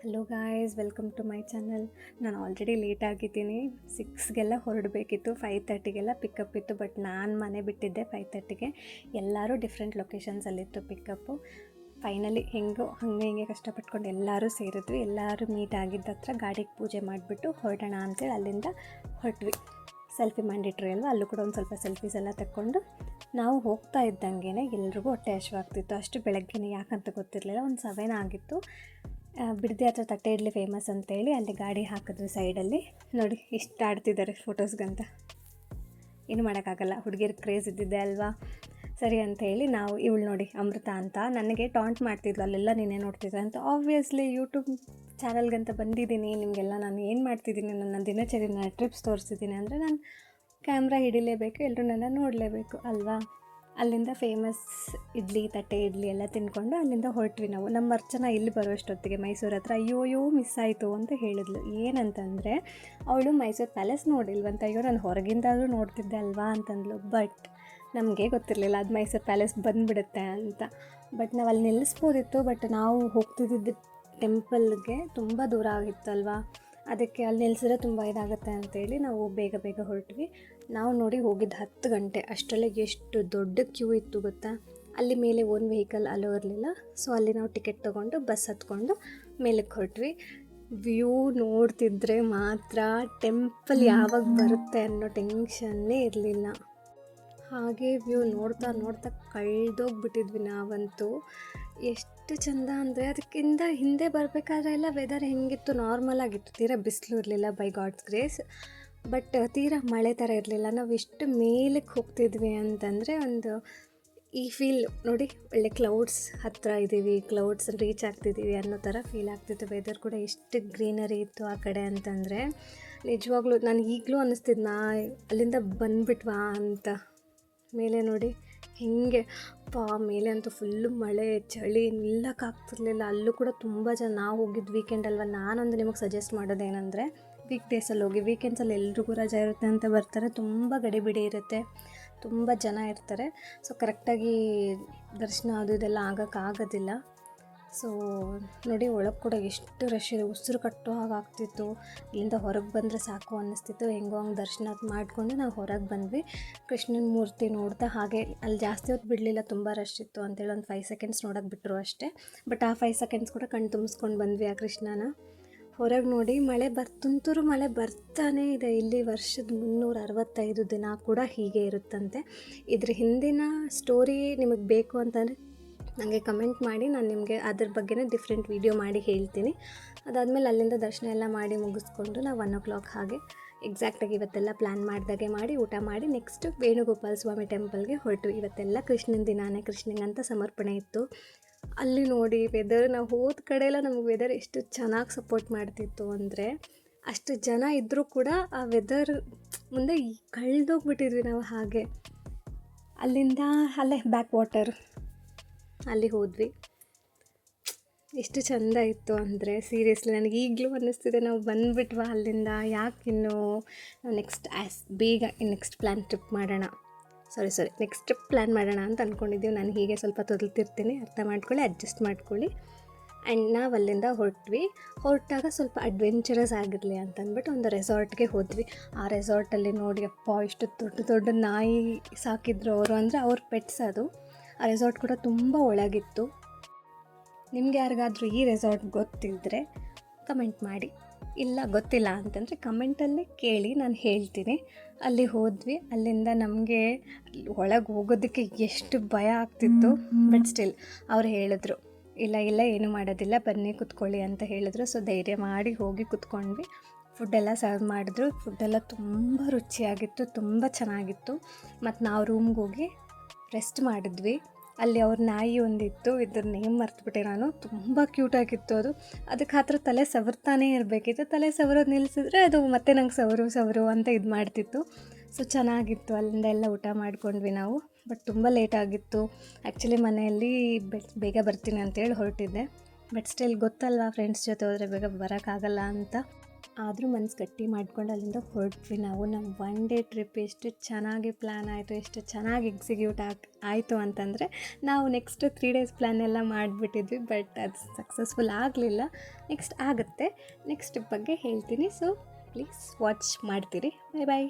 Hello guys, welcome to my channel. ನಾನು already late ಆಗಿದ್ದೀನಿ. 6ಗೆಲ್ಲ ಹೊರಡಬೇಕಿತ್ತು, 5:30ಗೆಲ್ಲ ಪಿಕಪ್ ಇತ್ತು. ಬಟ್ ನಾನು ಮನೆ ಬಿಟ್ಟಿದ್ದೆ 5:30ಗೆ. ಎಲ್ಲರೂ ಡಿಫ್ರೆಂಟ್ ಲೊಕೇಶನ್ಸಲ್ಲಿತ್ತು ಪಿಕಪ್ಪು. ಫೈನಲಿ ಹೆಂಗೋ ಹಿಂಗೆ ಕಷ್ಟಪಟ್ಕೊಂಡು ಎಲ್ಲರೂ ಸೇರಿದ್ವಿ. ಎಲ್ಲರೂ ಮೀಟ್ ಆಗಿದ್ದ ಹತ್ರ ಗಾಡಿಗೆ ಪೂಜೆ ಮಾಡಿಬಿಟ್ಟು ಹೊರಡೋಣ ಅಂತೇಳಿ ಅಲ್ಲಿಂದ ಹೊರಟ್ವಿ. ಸೆಲ್ಫಿ ಮ್ಯಾಂಡೇಟ್ರಿ ಅಲ್ವಾ, ಅಲ್ಲೂ ಕೂಡ ಒಂದು ಸ್ವಲ್ಪ ಸೆಲ್ಫೀಸ್ ಎಲ್ಲ ತಗೊಂಡು ನಾವು ಹೋಗ್ತಾ ಇದ್ದಂಗೆ ಎಲ್ರಿಗೂ ಹೊಟ್ಟೆ ಹಸಿವಾಗ್ತಿತ್ತು. ಅಷ್ಟು ಬೆಳಗ್ಗೆನೇ ಯಾಕಂತ ಗೊತ್ತಿರಲಿಲ್ಲ. ಒಂದು 7 ಆಗಿತ್ತು. ಬಿಡದಿ ಹತ್ರ ತಟ್ಟೆ ಇಡ್ಲಿ ಫೇಮಸ್ ಅಂತೇಳಿ ಅಲ್ಲಿ ಗಾಡಿ ಹಾಕಿದ್ವಿ ಸೈಡಲ್ಲಿ. ನೋಡಿ ಇಷ್ಟು ಆಡ್ತಿದ್ದಾರೆ ಫೋಟೋಸ್ಗಂತ. ಏನು ಮಾಡೋಕ್ಕಾಗಲ್ಲ, ಹುಡುಗಿರ್ ಕ್ರೇಜ್ ಇದ್ದಿದ್ದೆ ಅಲ್ವಾ. ಸರಿ ಅಂಥೇಳಿ ನಾವು ಇವಳು ನೋಡಿ ಅಮೃತ ಅಂತ ನನಗೆ ಟಾಂಟ್ ಮಾಡ್ತಿದ್ಲು, ಅಲ್ಲೆಲ್ಲ ನೀನೇ ನೋಡ್ತಿದ್ದೆ ಅಂತ. ಆಬ್ವಿಯಸ್ಲಿ ಯೂಟ್ಯೂಬ್ ಚಾನಲ್ಗಂತ ಬಂದಿದ್ದೀನಿ, ನಿಮಗೆಲ್ಲ ನಾನು ಏನು ಮಾಡ್ತಿದ್ದೀನಿ, ನನ್ನ ದಿನಚರಿ, ನನ್ನ ಟ್ರಿಪ್ಸ್ ತೋರಿಸ್ತಿದ್ದೀನಿ ಅಂದರೆ ನಾನು ಕ್ಯಾಮ್ರಾ ಹಿಡಿಲೇಬೇಕು, ಎಲ್ಲರೂ ನನ್ನ ನೋಡಲೇಬೇಕು ಅಲ್ವಾ. ಅಲ್ಲಿಂದ ಫೇಮಸ್ ಇಡ್ಲಿ, ತಟ್ಟೆ ಇಡ್ಲಿ ಎಲ್ಲ ತಿನ್ಕೊಂಡು ಅಲ್ಲಿಂದ ಹೊರಟ್ವಿ ನಾವು. ನಮ್ಮ ಅರ್ಚನಾ ಇಲ್ಲಿ ಬರೋಷ್ಟೊತ್ತಿಗೆ ಮೈಸೂರು ಹತ್ರ ಅಯ್ಯೋ ಮಿಸ್ ಆಯಿತು ಅಂತ ಹೇಳಿದ್ಲು. ಏನಂತಂದರೆ ಅವಳು ಮೈಸೂರು ಪ್ಯಾಲೇಸ್ ನೋಡಿಲ್ವಂತ. ಅಯ್ಯೋ ನಾನು ಹೊರಗಿಂದಾದರೂ ನೋಡ್ತಿದ್ದೆ ಅಲ್ವಾ ಅಂತಂದ್ಲು. ಬಟ್ ನಮಗೆ ಗೊತ್ತಿರಲಿಲ್ಲ ಅದು ಮೈಸೂರು ಪ್ಯಾಲೇಸ್ ಬಂದುಬಿಡುತ್ತೆ ಅಂತ. ಬಟ್ ನಾವು ಅಲ್ಲಿ ನಿಲ್ಲಿಸ್ಬೋದಿತ್ತು, ಬಟ್ ನಾವು ಹೋಗ್ತಿದ್ದಿದ್ದು ಟೆಂಪಲ್ಗೆ ತುಂಬ ದೂರ ಆಗಿತ್ತಲ್ವಾ, ಅದಕ್ಕೆ ಅಲ್ಲಿ ನಿಲ್ಲಿಸಿದ್ರೆ ತುಂಬ ಇದಾಗುತ್ತೆ ಅಂತೇಳಿ ನಾವು ಬೇಗ ಹೊರಟ್ವಿ. ನಾವು ನೋಡಿ ಹೋಗಿದ್ದು 10 ಗಂಟೆ. ಅಷ್ಟರಲ್ಲೇ ಎಷ್ಟು ದೊಡ್ಡ ಕ್ಯೂ ಇತ್ತು ಗೊತ್ತಾ. ಅಲ್ಲಿ ಮೇಲೆ ಓನ್ ವೆಹಿಕಲ್ ಅಲೋ ಇರಲಿಲ್ಲ. ಸೊ ಅಲ್ಲಿ ನಾವು ಟಿಕೆಟ್ ತೊಗೊಂಡು ಬಸ್ ಹತ್ಕೊಂಡು ಮೇಲಕ್ಕೆ ಹೊರಟ್ವಿ. ವ್ಯೂ ನೋಡ್ತಿದ್ರೆ ಮಾತ್ರ ಟೆಂಪಲ್ ಯಾವಾಗ ಬರುತ್ತೆ ಅನ್ನೋ ಟೆನ್ಷನ್ನೇ ಇರಲಿಲ್ಲ. ಹಾಗೆ ವ್ಯೂ ನೋಡ್ತಾ ಕಳೆದೋಗ್ಬಿಟ್ಟಿದ್ವಿ ನಾವಂತೂ. ಎಷ್ಟು ಚೆಂದ ಅಂದರೆ ಅದಕ್ಕಿಂತ ಹಿಂದೆ ಬರಬೇಕಾದ್ರೆ ಎಲ್ಲ ವೆದರ್ ಹೆಂಗಿತ್ತು, ನಾರ್ಮಲ್ ಆಗಿತ್ತು. ತೀರಾ ಬಿಸಿಲು ಇರಲಿಲ್ಲ ಬೈ ಗಾಡ್ಸ್ ಗ್ರೇಸ್. ಬಟ್ ತೀರಾ ಮಳೆ ಥರ ಇರಲಿಲ್ಲ. ನಾವು ಎಷ್ಟು ಮೇಲಕ್ಕೆ ಹೋಗ್ತಿದ್ವಿ ಅಂತಂದರೆ ಒಂದು ಈ ಫೀಲ್ ನೋಡಿ, ಒಳ್ಳೆ ಕ್ಲೌಡ್ಸ್ ಹತ್ತಿರ ಇದ್ದೀವಿ, ಕ್ಲೌಡ್ಸ್ ರೀಚ್ ಆಗ್ತಿದ್ದೀವಿ ಅನ್ನೋ ಥರ ಫೀಲ್ ಆಗ್ತಿತ್ತು. ವೆದರ್ ಕೂಡ ಎಷ್ಟು ಗ್ರೀನರಿ ಇತ್ತು ಆ ಕಡೆ ಅಂತಂದರೆ ನಿಜವಾಗ್ಲೂ ನಾನು ಈಗಲೂ ಅನ್ನಿಸ್ತಿದ್ದು ಅಲ್ಲಿಂದ ಬಂದುಬಿಟ್ವಾ ಅಂತ. ಮೇಲೆ ನೋಡಿ ಹೀಗೆ ಮೇಲೆ ಅಂತೂ ಫುಲ್ಲು ಮಳೆ, ಚಳಿ, ನಿಲ್ಲಕ್ಕಾಗ್ತಿರ್ಲಿಲ್ಲ. ಅಲ್ಲೂ ಕೂಡ ತುಂಬ ಜನ. ನಾವು ಹೋಗಿದ್ದು ವೀಕೆಂಡ್ ಅಲ್ವಾ. ನಾನೊಂದು ನಿಮಗೆ ಸಜೆಸ್ಟ್ ಮಾಡೋದೇನೆಂದರೆ ವೀಕ್ ಡೇಸಲ್ಲಿ ಹೋಗಿ. ವೀಕೆಂಡ್ಸಲ್ಲಿ ಎಲ್ರಿಗೂ ರಜೆ ಇರುತ್ತೆ ಅಂತ ಬರ್ತಾರೆ, ತುಂಬ ಗಡಿಬಿಡಿ ಇರುತ್ತೆ, ತುಂಬ ಜನ ಇರ್ತಾರೆ. ಸೊ ಕರೆಕ್ಟಾಗಿ ದರ್ಶನ ಅದು ಇದೆಲ್ಲ ಆಗೋಕ್ಕಾಗೋದಿಲ್ಲ. ಸೊ ನೋಡಿ ಒಳಗೆ ಕೂಡ ಎಷ್ಟು ರಶ್ ಇದೆ, ಉಸಿರು ಕಟ್ಟೋ ಹಾಗೆ ಆಗ್ತಿತ್ತು. ಇಲ್ಲಿಂದ ಹೊರಗೆ ಬಂದರೆ ಸಾಕು ಅನ್ನಿಸ್ತಿತ್ತು. ಹೆಂಗೋ ಹಂಗೆ ದರ್ಶನ ಮಾಡಿಕೊಂಡು ನಾವು ಹೊರಗೆ ಬಂದ್ವಿ. ಕೃಷ್ಣನ ಮೂರ್ತಿ ನೋಡ್ತಾ ಹಾಗೆ ಅಲ್ಲಿ ಜಾಸ್ತಿ ಹೊತ್ತು ಬಿಡಲಿಲ್ಲ, ತುಂಬ ರಶ್ ಇತ್ತು ಅಂತೇಳಿ ಒಂದು 5 ಸೆಕೆಂಡ್ಸ್ ನೋಡೋಕೆ ಬಿಟ್ಟರು ಅಷ್ಟೇ. ಬಟ್ ಆ 5 ಸೆಕೆಂಡ್ಸ್ ಕೂಡ ಕಣ್ಣು ತುಂಬಿಸ್ಕೊಂಡು ಬಂದ್ವಿ ಆ ಕೃಷ್ಣನ. ಹೊರಗೆ ನೋಡಿ ತುಂತುರು ಮಳೆ ಬರ್ತಾನೇ ಇದೆ. ಇಲ್ಲಿ ವರ್ಷದ 365 ದಿನ ಕೂಡ ಹೀಗೆ ಇರುತ್ತಂತೆ. ಇದ್ರ ಹಿಂದಿನ ಸ್ಟೋರಿ ನಿಮಗೆ ಬೇಕು ಅಂತಂದರೆ ನನಗೆ ಕಮೆಂಟ್ ಮಾಡಿ, ನಾನು ನಿಮಗೆ ಅದ್ರ ಬಗ್ಗೆನೇ ಡಿಫ್ರೆಂಟ್ ವೀಡಿಯೋ ಮಾಡಿ ಹೇಳ್ತೀನಿ. ಅದಾದಮೇಲೆ ಅಲ್ಲಿಂದ ದರ್ಶನ ಎಲ್ಲ ಮಾಡಿ ಮುಗಿಸ್ಕೊಂಡು ನಾವು 1 o'clock ಹಾಗೆ ಎಕ್ಸಾಕ್ಟಾಗಿ ಇವತ್ತೆಲ್ಲ ಪ್ಲ್ಯಾನ್ ಮಾಡಿದಾಗೆ ಮಾಡಿ ಊಟ ಮಾಡಿ ನೆಕ್ಸ್ಟ್ ವೇಣುಗೋಪಾಲ ಸ್ವಾಮಿ ಟೆಂಪಲ್ಗೆ ಹೊರಟು. ಇವತ್ತೆಲ್ಲ ಕೃಷ್ಣನ ದಿನಾನೇ, ಕೃಷ್ಣನಿಗಂತ ಸಮರ್ಪಣೆ ಇತ್ತು. ಅಲ್ಲಿ ನೋಡಿ ವೆದರ್, ನಾವು ಹೋದ ಕಡೆ ಎಲ್ಲ ನಮಗೆ ವೆದರ್ ಎಷ್ಟು ಚೆನ್ನಾಗಿ ಸಪೋರ್ಟ್ ಮಾಡ್ತಿತ್ತು ಅಂದರೆ, ಅಷ್ಟು ಜನ ಇದ್ದರೂ ಕೂಡ ಆ ವೆದರ್ ಮುಂದೆ ಕಳೆದೋಗ್ಬಿಟ್ಟಿದ್ವಿ ನಾವು. ಹಾಗೆ ಅಲ್ಲಿಂದ ಅಲ್ಲೇ ಬ್ಯಾಕ್ ವಾಟರ್ ಅಲ್ಲಿ ಹೋದ್ವಿ. ಎಷ್ಟು ಚೆಂದ ಇತ್ತು ಅಂದರೆ ಸೀರಿಯಸ್ಲಿ ನನಗೆ ಈಗಲೂ ಅನ್ನಿಸ್ತಿದೆ ನಾವು ಬಂದುಬಿಟ್ವಾ ಅಲ್ಲಿಂದ. ಯಾಕಿನ್ನು ನಾವು ನೆಕ್ಸ್ಟ್ ಟ್ರಿಪ್ ಪ್ಲ್ಯಾನ್ ಮಾಡೋಣ ಅಂತ ಅಂದ್ಕೊಂಡಿದ್ದೀವಿ. ನಾನು ಹೀಗೆ ಸ್ವಲ್ಪ ತೊದಲ್ತಿರ್ತೀನಿ, ಅರ್ಥ ಮಾಡ್ಕೊಳ್ಳಿ, ಅಡ್ಜಸ್ಟ್ ಮಾಡ್ಕೊಳ್ಳಿ. ಆ್ಯಂಡ್ ನಾವು ಅಲ್ಲಿಂದ ಹೊರಟಾಗ ಸ್ವಲ್ಪ ಅಡ್ವೆಂಚರಸ್ ಆಗಿರಲಿ ಅಂತಂದ್ಬಿಟ್ಟು ಒಂದು ರೆಸಾರ್ಟ್ಗೆ ಹೋದ್ವಿ. ಆ ರೆಸಾರ್ಟಲ್ಲಿ ನೋಡಿ ಇಷ್ಟು ದೊಡ್ಡ ನಾಯಿ ಸಾಕಿದ್ರು ಅವರು, ಅಂದರೆ ಅವ್ರ ಪೆಟ್ಸ್ ಅದು. ಆ ರೆಸಾರ್ಟ್ ಕೂಡ ತುಂಬ ಒಳಗಿತ್ತು. ನಿಮ್ಗೆ ಯಾರಿಗಾದರೂ ಈ ರೆಸಾರ್ಟ್ ಗೊತ್ತಿದ್ದರೆ ಕಮೆಂಟ್ ಮಾಡಿ, ಇಲ್ಲ ಗೊತ್ತಿಲ್ಲ ಅಂತಂದರೆ ಕಮೆಂಟಲ್ಲಿ ಕೇಳಿ, ನಾನು ಹೇಳ್ತೀನಿ. ಅಲ್ಲಿ ಹೋದ್ವಿ. ಅಲ್ಲಿಂದ ನಮಗೆ ಒಳಗೆ ಹೋಗೋದಕ್ಕೆ ಎಷ್ಟು ಭಯ ಆಗ್ತಿತ್ತು. ಬಟ್ ಸ್ಟಿಲ್ ಅವ್ರು ಹೇಳಿದ್ರು, ಇಲ್ಲ ಏನು ಮಾಡೋದಿಲ್ಲ, ಬನ್ನಿ ಕೂತ್ಕೊಳ್ಳಿ ಅಂತ ಹೇಳಿದ್ರು. ಸೊ ಧೈರ್ಯ ಮಾಡಿ ಹೋಗಿ ಕೂತ್ಕೊಂಡ್ವಿ. ಫುಡ್ಡೆಲ್ಲ ಸರ್ವ್ ಮಾಡಿದ್ರು. ಫುಡ್ಡೆಲ್ಲ ತುಂಬ ರುಚಿಯಾಗಿತ್ತು, ತುಂಬ ಚೆನ್ನಾಗಿತ್ತು. ಮತ್ತು ನಾವು ರೂಮ್ಗೆ ಹೋಗಿ ರೆಸ್ಟ್ ಮಾಡಿದ್ವಿ. ಅಲ್ಲಿ ಅವ್ರ ನಾಯಿ ಒಂದಿತ್ತು, ಇದ್ರ ನೇಮ್ ಮರ್ತುಬಿಟ್ಟೆ ನಾನು. ತುಂಬ ಕ್ಯೂಟಾಗಿತ್ತು ಅದು. ಅದಕ್ಕೆ ಹತ್ರ ತಲೆ ಸವರ್ತಾನೇ ಇರಬೇಕಿತ್ತು. ತಲೆ ಸವರೋದು ನಿಲ್ಲಿಸಿದ್ರೆ ಅದು ಮತ್ತೆ ನಂಗೆ ಸವರು ಅಂತ ಇದು ಮಾಡ್ತಿತ್ತು. ಸೊ ಚೆನ್ನಾಗಿತ್ತು. ಅಲ್ಲಿಂದ ಎಲ್ಲ ಊಟ ಮಾಡ್ಕೊಂಡ್ವಿ ನಾವು. ಬಟ್ ತುಂಬ ಲೇಟಾಗಿತ್ತು. ಆ್ಯಕ್ಚುಲಿ ಮನೆಯಲ್ಲಿ ಬೇಗ ಬರ್ತೀನಿ ಅಂತೇಳಿ ಹೊರಟಿದ್ದೆ. ಬಟ್ ಸ್ಟಿಲ್ ಗೊತ್ತಲ್ವಾ, ಫ್ರೆಂಡ್ಸ್ ಜೊತೆ ಹೋದರೆ ಬೇಗ ಬರೋಕ್ಕಾಗಲ್ಲ ಅಂತ. ಆದರೂ ಮನ್ಸು ಗಟ್ಟಿ ಮಾಡ್ಕೊಂಡು ಅಲ್ಲಿಂದ ಹೊರಟ್ವಿ ನಾವು. ನಮ್ಮ ಒನ್ ಡೇ ಟ್ರಿಪ್ ಎಷ್ಟು ಚೆನ್ನಾಗಿ ಪ್ಲ್ಯಾನ್ ಆಯಿತು, ಎಷ್ಟು ಚೆನ್ನಾಗಿ ಎಕ್ಸಿಕ್ಯೂಟ್ ಆಯಿತು ಅಂತಂದರೆ, ನಾವು ನೆಕ್ಸ್ಟ್ 3 ಡೇಸ್ ಪ್ಲ್ಯಾನ್ ಎಲ್ಲ ಮಾಡಿಬಿಟ್ಟಿದ್ವಿ. ಬಟ್ ಅದು ಸಕ್ಸಸ್ಫುಲ್ ಆಗಲಿಲ್ಲ. ನೆಕ್ಸ್ಟ್ ಆಗುತ್ತೆ. ನೆಕ್ಸ್ಟ್ ಟ್ರಿಪ್ ಬಗ್ಗೆ ಹೇಳ್ತೀನಿ. ಸೊ ಪ್ಲೀಸ್ ವಾಚ್ ಮಾಡ್ತೀರಿ. ಬಾಯ್ ಬಾಯ್.